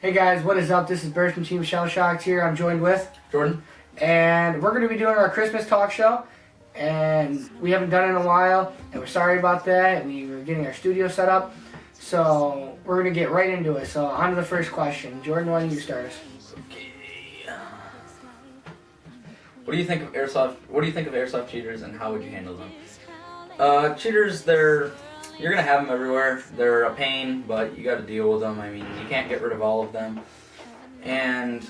Hey guys, what is up? This is Bert from Team Shell Shocked here. I'm joined with Jordan. And we're going to be doing our Christmas talk show. And we haven't done it in a while, and we're sorry about that. We were getting our studio set up. So we're going to get right into it. So on to the first question. Jordan, why don't you start us? Okay. What do you think of airsoft? What do you think of airsoft cheaters, and how would you handle them? Cheaters, you're gonna have them everywhere. They're a pain, but you got to deal with them. I mean, you can't get rid of all of them, and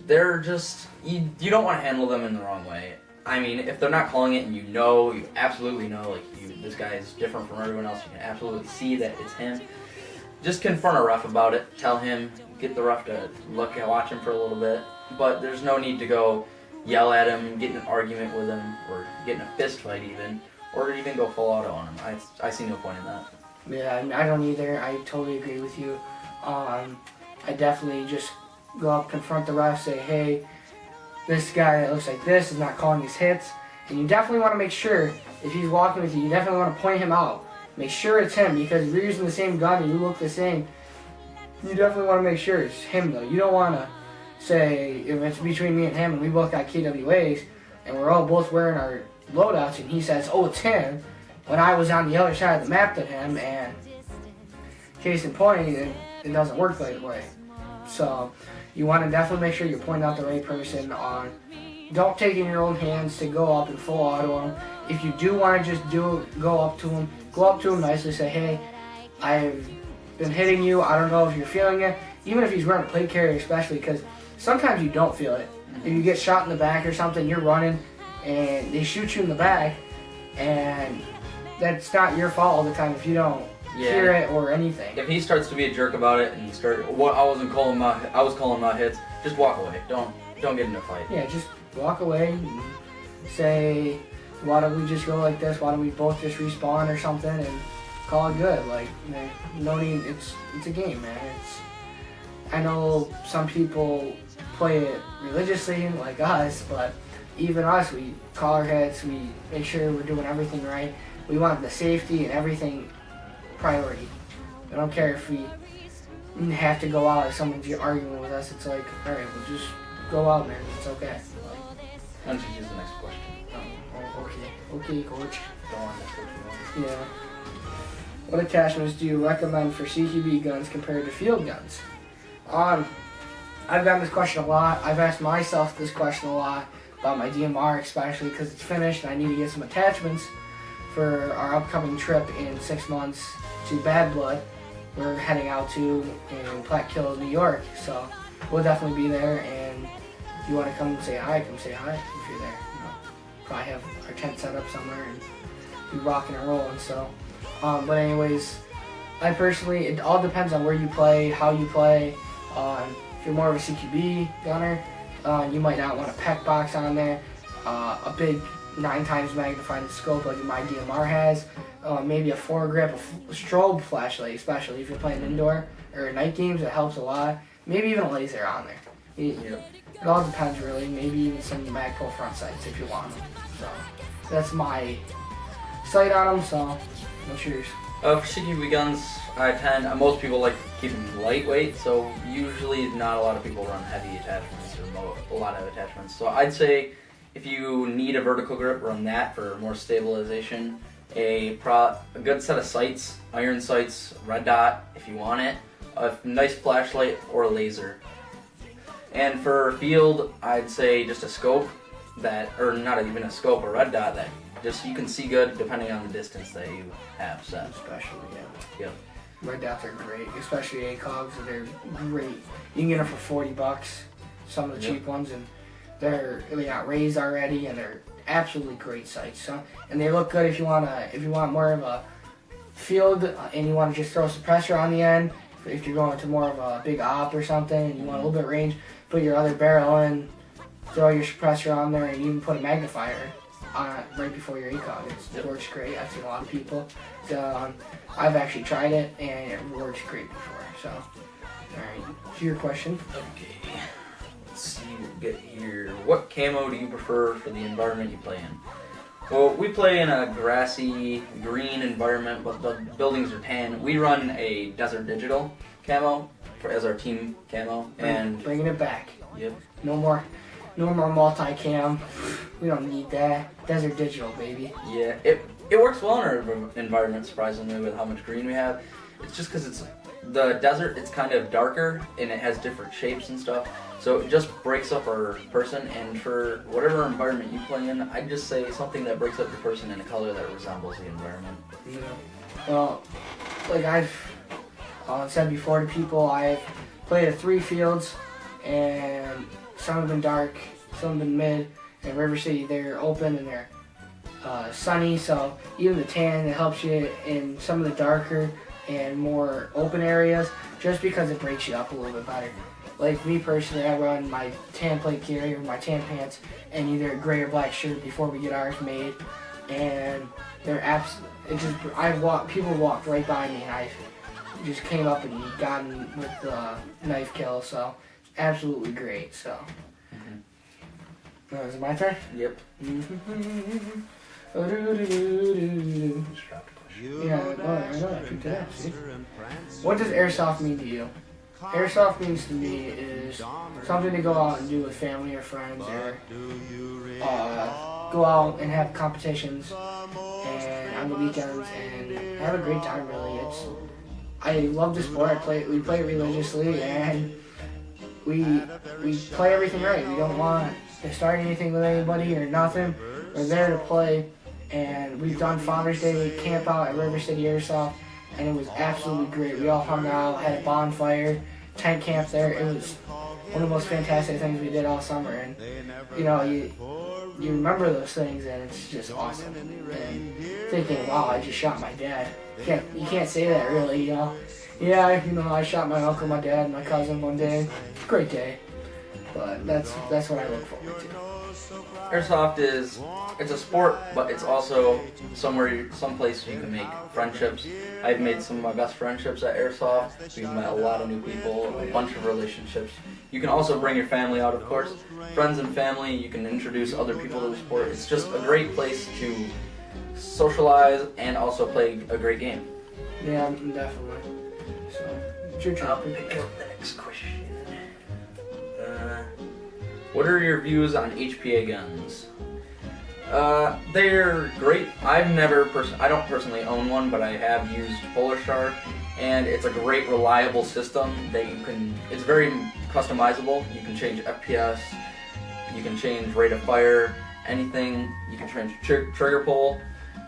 they're just you don't want to handle them in the wrong way. I mean, if they're not calling it, and you absolutely know, like this guy is different from everyone else. You can absolutely see that it's him. Just confront a ref about it. Tell him, get the ref to look and watch him for a little bit. But there's no need to go yell at him, get in an argument with him, or get in a fist fight even, or even go full auto on him. I see no point in that. Yeah, I don't either. I totally agree with you. I definitely just go up, confront the ref, say, hey, this guy that looks like this is not calling his hits. And you definitely want to make sure, if he's walking with you, you definitely want to point him out. Make sure it's him, because if you're using the same gun and you look the same, you definitely want to make sure it's him, though. You don't want to say, if it's between me and him and we both got KWAs and we're all both wearing our loadouts and he says, oh, it's him, when I was on the other side of the map than him, and case in point, it doesn't work that way. So you want to definitely make sure you're pointing out the right person. Don't take it in your own hands to go up and full auto him. If you do want to just go up to him nicely, say, hey, I've been hitting you, I don't know if you're feeling it, even if he's wearing a plate carrier especially, because sometimes you don't feel it. If you get shot in the back or something, you're running and they shoot you in the back, and that's not your fault all the time if you don't hear it or anything. If he starts to be a jerk about it and I was calling my hits, just walk away. Don't get in a fight. Yeah, just walk away and say, why don't we just go like this? Why don't we both just respawn or something and call it good? Like, no need. It's a game, man. I know some people play it religiously like us, but even us, we call our hits, we make sure we're doing everything right. We want the safety and everything priority. I don't care if we have to go out if someone's arguing with us. It's like, all right, we'll just go out, man. It's okay. Why don't you use the next question? Okay, coach. Go on, that's what you want. Yeah. What attachments do you recommend for CQB guns compared to field guns? I've gotten this question a lot. I've asked myself this question a lot about my DMR, especially because it's finished and I need to get some attachments for our upcoming trip in 6 months to Bad Blood. We're heading out to in Platte Kills, New York, so we'll definitely be there. And if you want to come say hi, come say hi if you're there. Probably have our tent set up somewhere and be rocking and rolling. So, but anyways, I personally, it all depends on where you play, how you play. If you're more of a CQB gunner, you might not want a PEC box on there, a big 9 times magnified scope like my DMR has, maybe a foregrip, a strobe flashlight, especially if you're playing indoor or night games, it helps a lot. Maybe even a laser on there. It all depends really. Maybe even some Magpul front sights if you want them. So that's my sight on them. So what's yours? For CQB guns, most people like to keep them lightweight, so usually not a lot of people run heavy attachments or a lot of attachments. So I'd say if you need a vertical grip, run that for more stabilization. A good set of sights, iron sights, red dot if you want it, a nice flashlight or a laser. And for field, I'd say just a scope or not even a scope, a red dot that just you can see good depending on the distance that you have set. Especially, yeah. Yep. Red dots are great, especially ACOGs. They're great. You can get them for $40. Some of the cheap ones, and they got raised already, and they're absolutely great sights. So, and they look good if you want more of a field and you want to just throw suppressor on the end. If you're going to more of a big op or something and you want a little bit of range, put your other barrel in, throw your suppressor on there, and even put a magnifier on it right before your ACOG. It works great. I've seen a lot of people. I've actually tried it, and it works great before. So, alright, to your question. Okay. Let's see what we get here. What camo do you prefer for the environment you play in? Well, we play in a grassy, green environment, but the buildings are tan. We run a Desert Digital camo as our team camo, and bringing it back. yep. No more multicam. We don't need that. Desert Digital, baby. Yeah, it works well in our environment, surprisingly, with how much green we have. It's just because it's the desert, it's kind of darker, and it has different shapes and stuff, so it just breaks up our person, and for whatever environment you play in, I'd just say something that breaks up your person in a color that resembles the environment. Yeah. Well, like I've said before to people, I've played at 3 fields, and some have been dark, some have been mid. In River City, they're open and they're sunny, so even the tan, it helps you in some of the darker and more open areas, just because it breaks you up a little bit better. Like me personally, I run my tan plate gear, my tan pants, and either a gray or black shirt before we get ours made, and they're people walked right by me, and I just came up and gotten with the knife kill, so absolutely great. So, is it my turn? Yep. Yeah, I know. I picked it up. See? What does airsoft mean to you? Airsoft means to me is something to go out and do with family or friends, or go out and have competitions and on the weekends and have a great time. Really, I love the sport. We play it religiously, and we play everything right. We don't want to start anything with anybody or nothing. We're there to play, and we've done Father's Day camp out at River City Airsoft, and it was absolutely great. We all hung out, had a bonfire, tent camp there. It was one of the most fantastic things we did all summer, and you remember those things, and it's just awesome. And thinking, wow, I just shot my dad. You can't say that really, Yeah, I shot my uncle, my dad, and my cousin one day. Great day. But that's what I look forward to. Airsoft it's a sport, but it's also someplace you can make friendships. I've made some of my best friendships at Airsoft. We've met a lot of new people, a bunch of relationships. You can also bring your family out, of course. Friends and family, you can introduce other people to the sport. It's just a great place to socialize and also play a great game. Yeah, definitely. So, it's your turn. I'll pick up the next question. What are your views on HPA guns? They're great. I don't personally own one, but I have used Polar Star, and it's a great, reliable system that it's very customizable. You can change FPS, you can change rate of fire, anything. You can change trigger pull,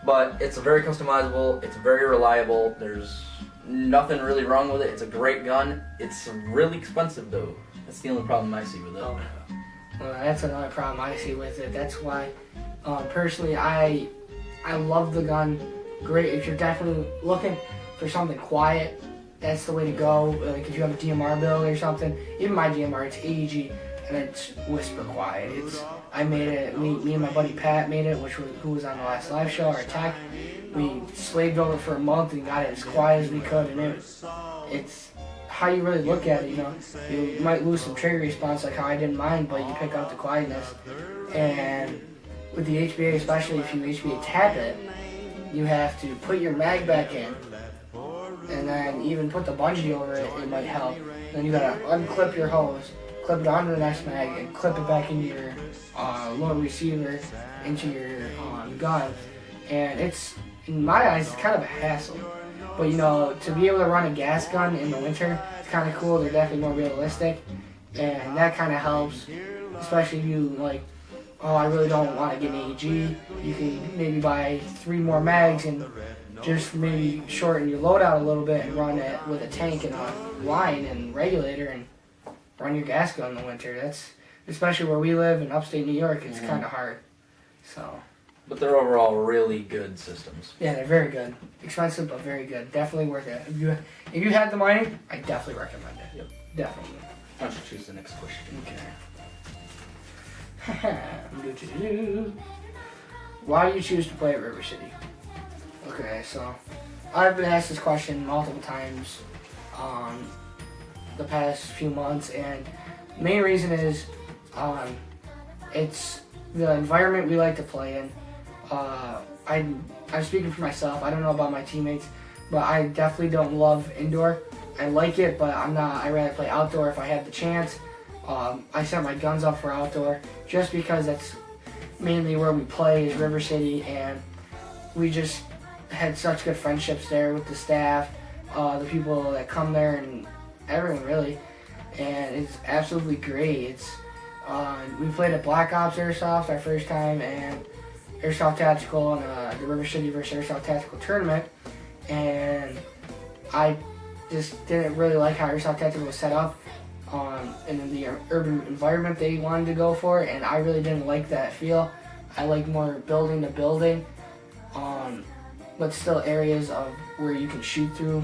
but it's very customizable. It's very reliable. There's nothing really wrong with it. It's a great gun. It's really expensive though. That's the only problem I see with it. Well, that's another problem I see with it. That's why, personally, I love the gun. Great, if you're definitely looking for something quiet, that's the way to go. Like if you have a DMR build or something, even my DMR, it's AEG, and it's whisper quiet. I made it. Me and my buddy Pat made it, who was on the last live show, our tech. We slaved over it for a month and got it as quiet as we could, and it's how you really look at it, You might lose some trigger response like how I didn't mind, but you pick up the quietness. And with the HBA, especially if you HBA tap it, you have to put your mag back in, and then even put the bungee over it, it might help. Then you gotta unclip your hose, clip it onto the next mag, and clip it back into your lower receiver, into your gun. And in my eyes, it's kind of a hassle. But to be able to run a gas gun in the winter, it's kind of cool. They're definitely more realistic, and that kind of helps. Especially if you I really don't want to get an AEG. You can maybe buy 3 more mags and just maybe shorten your loadout a little bit and run it with a tank and a line and regulator and run your gas gun in the winter. That's especially where we live in upstate New York. It's kind of hard. So. But they're overall really good systems. Yeah, they're very good. Expensive, but very good. Definitely worth it. If you had the money, I definitely recommend it. Yep. Definitely. Why don't you choose the next question? Okay. Why do you choose to play at River City? Okay, so I've been asked this question multiple times the past few months, and the main reason is it's the environment we like to play in. I'm speaking for myself. I don't know about my teammates, but I definitely don't love indoor. I like it, but I'm not. I rather play outdoor if I had the chance. I set my guns up for outdoor just because that's mainly where we play is River City, and we just had such good friendships there with the staff, the people that come there, and everyone really. And it's absolutely great. It's we played at Black Ops Airsoft our first time, and Airsoft Tactical and the River City versus Airsoft Tactical tournament, and I just didn't really like how Airsoft Tactical was set up in the urban environment they wanted to go for, and I really didn't like that feel. I like more building to building, but still areas of where you can shoot through,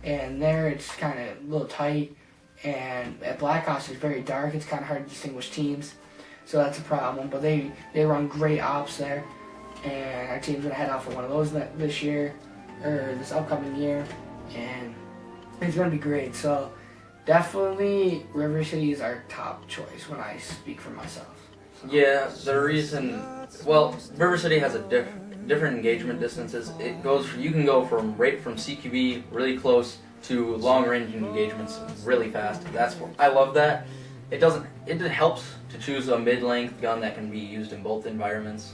and there it's kind of a little tight, and at Black Ops it's very dark, it's kind of hard to distinguish teams, so that's a problem, but they run great ops there, and our team's going to head out for one of those this year, or this upcoming year, and it's going to be great. So definitely River City is our top choice when I speak for myself. Yeah, the reason, well, River City has a different engagement distances. It goes, you can go from CQB really close to long range engagements really fast. I love that. It helps to choose a mid-length gun that can be used in both environments.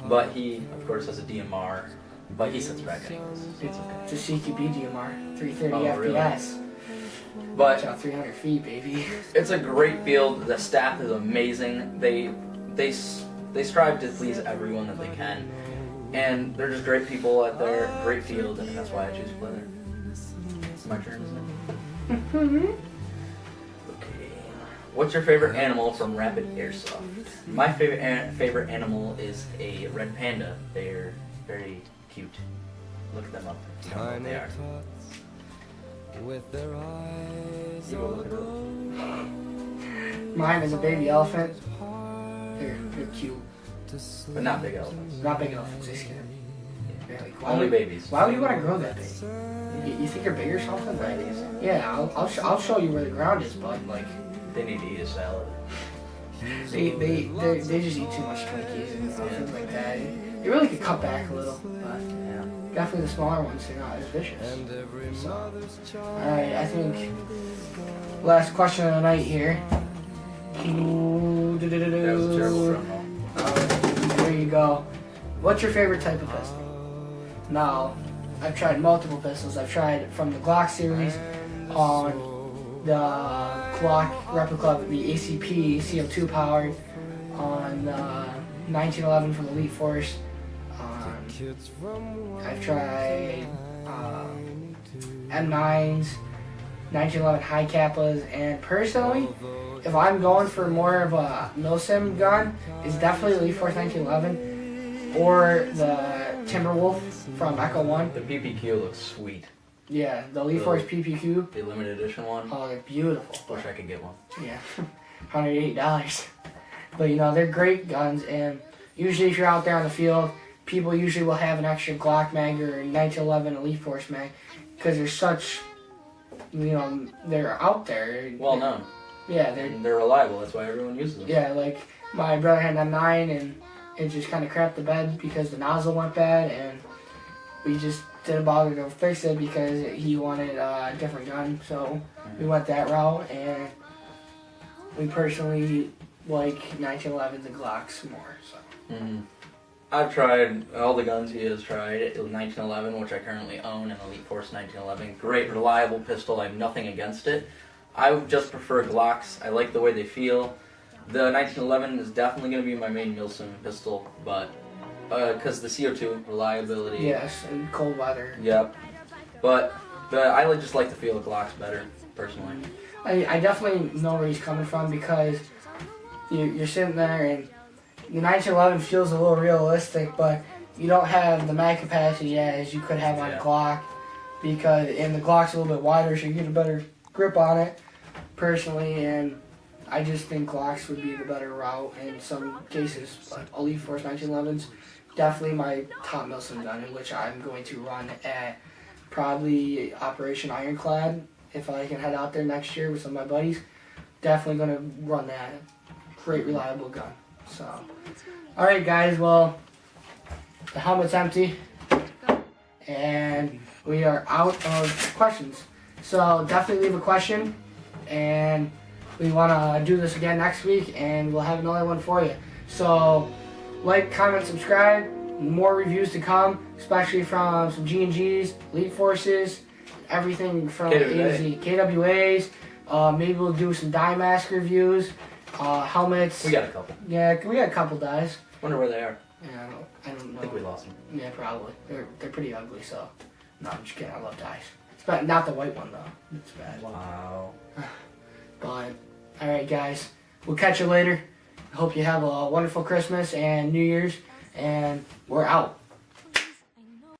But he, of course, has a DMR, but he sits back anyways. It's okay. It's a CQB DMR, 330 FPS. Really? But about 300 feet, baby. It's a great field. The staff is amazing. They strive to please everyone that they can, and they're just great people at their great field, and that's why I choose to play there. It's my turn, isn't it? Okay. What's your favorite animal from Rapid Airsoft? My favorite animal is a red panda. They're very cute. Look them up. You don't know what they are. With their eyes You go look it up. Mine is a baby elephant. They're cute. But not big elephants. Not big elephants, they scare me. Yeah. Like, Only babies. Why would you want to grow that big? You think you're big or something? Babies. Yeah, I'll show you where the ground is, bud. Like, They need to eat a salad. they just eat too much Twinkies and things like that. They really could cut back a little, but Yeah. definitely the smaller ones, they're not as vicious. So, alright, I think last question of the night here. That was a terrible drum roll. There you go. What's your favorite type of pistol? Now, I've tried multiple pistols. I've tried from the Glock series on the Glock replica of the ACP CO2 powered, on the 1911 from Elite Force. I've tried M9s, 1911 high kappas, and personally, if I'm going for more of a milsim gun, it's definitely Elite Force 1911 or the Timberwolf from Echo 1. The PPQ looks sweet. Yeah, the Elite Force PPQ. The limited edition one. Oh, they're beautiful. Wish I could get one. Yeah, $108. But you know, they're great guns, and usually if you're out there on the field, people usually will have an extra Glock mag or 1911 Elite Force mag because they're such, you know, they're out there. Well known. Yeah, And they're reliable. That's why everyone uses them. yeah, like my brother had an M9 and it just kind of crapped the bed because the nozzle went bad, and we just didn't bother to fix it because he wanted a different gun, so we went that route, and we personally like 1911s and Glocks more. So. Mm-hmm. I've tried all the guns he has tried. 1911, which I currently own, and Elite Force 1911. Great, reliable pistol. I have nothing against it. I would just prefer Glocks. I like the way they feel. The 1911 is definitely going to be my main milsim pistol, but because the CO2 reliability. Yes, and cold weather. Yep. But I just like the feel of Glocks better, personally. I definitely know where he's coming from because you're sitting there and the 1911 feels a little realistic, but you don't have the mag capacity as you could have on a Glock, and the Glock's a little bit wider, so you get a better grip on it, personally, and I just think Glocks would be the better route in some cases. But Elite Force 1911s, definitely my top milsim gun, in which I'm going to run at probably Operation Ironclad if I can head out there next year with some of my buddies. Definitely going to run that. Great, reliable gun. So, all right, guys. Well, the helmet's empty, and we are out of questions. So definitely leave a question, and we want to do this again next week, and we'll have another one for you. So like, comment, subscribe. More reviews to come, especially from some G&Gs, Elite Forces, everything from A to Z. KWAs. Maybe we'll do some die mask reviews, helmets. We got a couple. Yeah, we got a couple dies. Wonder where they are. Yeah, I don't know. I think we lost them. Yeah, probably. They're pretty ugly, so. No, I'm just kidding. I love dice. But not the white one, though. It's bad. Wow. But, alright, guys. We'll catch you later. Hope you have a wonderful Christmas and New Year's. And we're out.